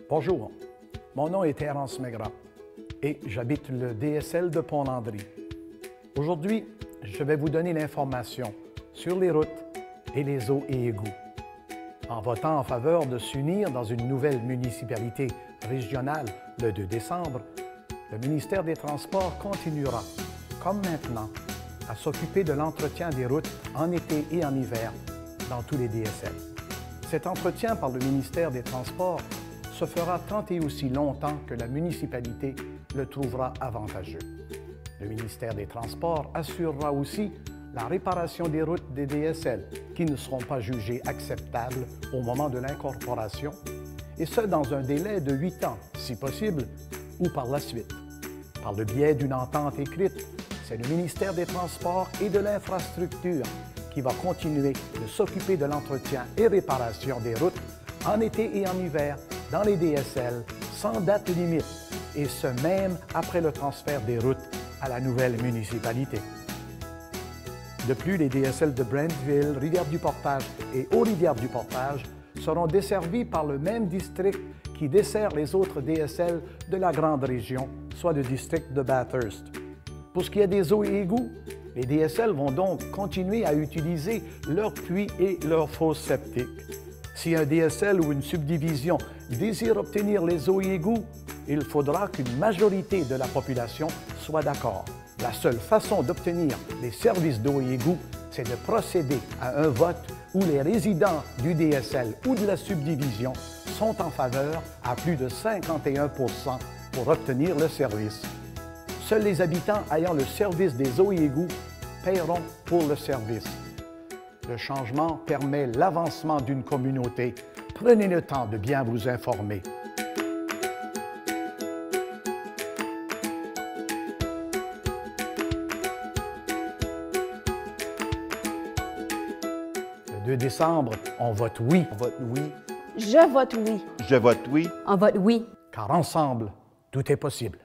Bonjour, mon nom est Terence Maigrat et j'habite le DSL de Pont-Landry. Aujourd'hui, je vais vous donner l'information sur les routes et les eaux et égouts. En votant en faveur de s'unir dans une nouvelle municipalité régionale le 2 décembre, le ministère des Transports continuera, comme maintenant, à s'occuper de l'entretien des routes en été et en hiver dans tous les DSL. Cet entretien par le ministère des Transports se fera tant et aussi longtemps que la municipalité le trouvera avantageux. Le ministère des Transports assurera aussi la réparation des routes des DSL qui ne seront pas jugées acceptables au moment de l'incorporation, et ce dans un délai de 8 ans, si possible, ou par la suite. Par le biais d'une entente écrite, c'est le ministère des Transports et de l'Infrastructure qui va continuer de s'occuper de l'entretien et réparation des routes en été et en hiver dans les DSL sans date limite, et ce même après le transfert des routes à la nouvelle municipalité. De plus, les DSL de Brentville, Rivière-du-Portage et Haut-Rivière-du-Portage seront desservis par le même district qui dessert les autres DSL de la grande région, soit le district de Bathurst. Pour ce qui est des eaux et égouts, les DSL vont donc continuer à utiliser leurs puits et leurs fosses septiques. Si un DSL ou une subdivision désire obtenir les eaux et égouts, il faudra qu'une majorité de la population soit d'accord. La seule façon d'obtenir les services d'eau et égouts, c'est de procéder à un vote où les résidents du DSL ou de la subdivision sont en faveur à plus de 51 % pour obtenir le service. Seuls les habitants ayant le service des eaux et égouts paieront pour le service. Le changement permet l'avancement d'une communauté. Prenez le temps de bien vous informer. Le 2 décembre, on vote oui. On vote oui. Je vote oui. Je vote oui. On vote oui. Car ensemble, tout est possible.